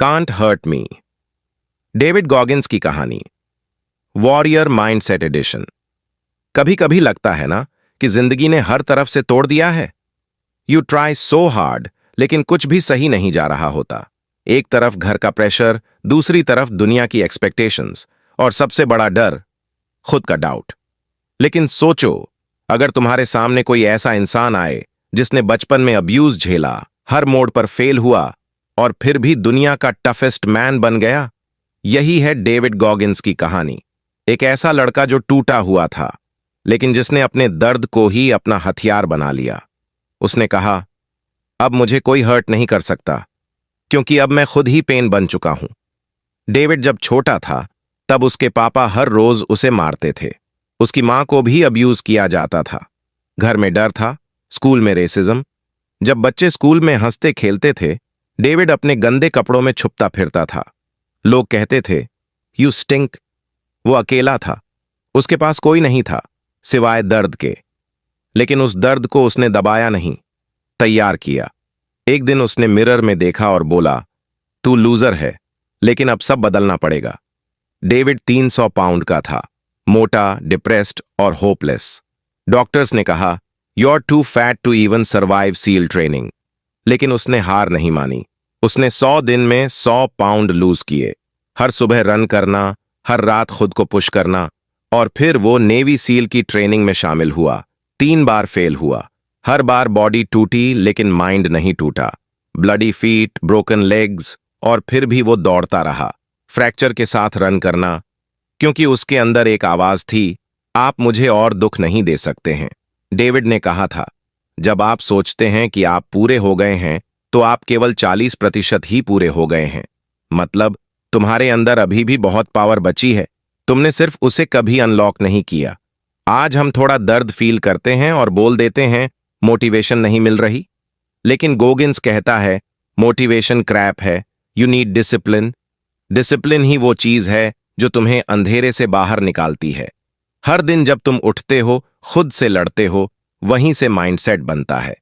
Can't hurt me. David Goggins की कहानी। Warrior mindset edition. कभी कभी लगता है ना कि जिंदगी ने हर तरफ से तोड़ दिया है। यू ट्राई सो हार्ड, लेकिन कुछ भी सही नहीं जा रहा होता। एक तरफ घर का प्रेशर, दूसरी तरफ दुनिया की एक्सपेक्टेशंस, और सबसे बड़ा डर, खुद का डाउट। लेकिन सोचो, अगर तुम्हारे सामने कोई ऐसा इंसान आए जिसने बचपन में अब्यूज झेला, हर मोड़ पर फेल हुआ और फिर भी दुनिया का टफेस्ट मैन बन गया। यही है डेविड गॉगिंस की कहानी। एक ऐसा लड़का जो टूटा हुआ था, लेकिन जिसने अपने दर्द को ही अपना हथियार बना लिया। उसने कहा, अब मुझे कोई हर्ट नहीं कर सकता, क्योंकि अब मैं खुद ही पेन बन चुका हूं। डेविड जब छोटा था, तब उसके पापा हर रोज उसे मारते थे। उसकी मां को भी अब्यूज किया जाता था। घर में डर था, स्कूल में रेसिज्म। जब बच्चे स्कूल में हंसते खेलते थे, डेविड अपने गंदे कपड़ों में छुपता फिरता था। लोग कहते थे, यू स्टिंक। वो अकेला था, उसके पास कोई नहीं था सिवाय दर्द के। लेकिन उस दर्द को उसने दबाया नहीं, तैयार किया। एक दिन उसने मिरर में देखा और बोला, तू लूजर है, लेकिन अब सब बदलना पड़ेगा। डेविड 300 पाउंड का था, मोटा, डिप्रेस्ड और होपलेस। डॉक्टर्स ने कहा, you are too fat to even survive SEAL training. लेकिन उसने हार नहीं मानी। उसने 100 दिन में 100 पाउंड लूज किए। हर सुबह रन करना, हर रात खुद को पुश करना, और फिर वो नेवी सील की ट्रेनिंग में शामिल हुआ। 3 बार फेल हुआ। हर बार बॉडी टूटी, लेकिन माइंड नहीं टूटा। ब्लडी फीट, ब्रोकन लेग्स, और फिर भी वो दौड़ता रहा, फ्रैक्चर के साथ रन करना, क्योंकि उसके अंदर एक आवाज थी, आप मुझे और दुख नहीं दे सकते हैं। डेविड ने कहा था, जब आप सोचते हैं कि आप पूरे हो गए हैं, तो आप केवल 40% ही पूरे हो गए हैं। मतलब तुम्हारे अंदर अभी भी बहुत पावर बची है, तुमने सिर्फ उसे कभी अनलॉक नहीं किया। आज हम थोड़ा दर्द फील करते हैं और बोल देते हैं, मोटिवेशन नहीं मिल रही। लेकिन गोगिंस कहता है, मोटिवेशन क्रैप है, यू नीड डिसिप्लिन। डिसिप्लिन ही वो चीज है जो तुम्हें अंधेरे से बाहर निकालती है। हर दिन जब तुम उठते हो, खुद से लड़ते हो, वहीं से माइंडसेट बनता है।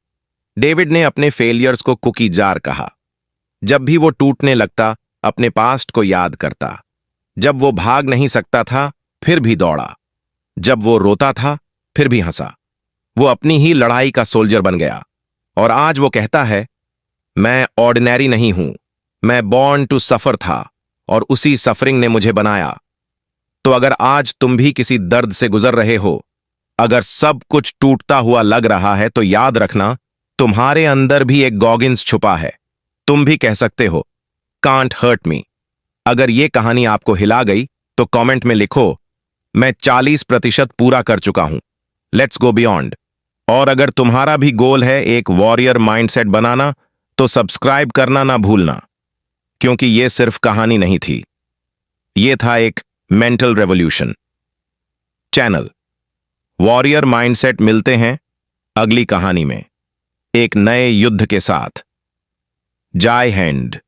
डेविड ने अपने फेलियर्स को कुकी जार कहा। जब भी वो टूटने लगता, अपने पास्ट को याद करता। जब वो भाग नहीं सकता था, फिर भी दौड़ा। जब वो रोता था, फिर भी हंसा। वो अपनी ही लड़ाई का सोल्जर बन गया। और आज वो कहता है, मैं ऑर्डिनरी नहीं हूं, मैं बॉर्न टू सफर था, और उसी सफरिंग ने मुझे बनाया। तो अगर आज तुम भी किसी दर्द से गुजर रहे हो, अगर सब कुछ टूटता हुआ लग रहा है, तो याद रखना, तुम्हारे अंदर भी एक गॉगिंस छुपा है। तुम भी कह सकते हो, कांट हर्ट मी। अगर ये कहानी आपको हिला गई, तो कमेंट में लिखो, मैं 40% पूरा कर चुका हूं। Let's go beyond. और अगर तुम्हारा भी गोल है एक वॉरियर माइंडसेट बनाना, तो सब्सक्राइब करना ना भूलना, क्योंकि ये सिर्फ कहानी नहीं थी, ये था एक mental revolution. Channel warrior mindset. मिलते हैं अगली कहानी में, एक नए युद्ध के साथ। जय हिंद।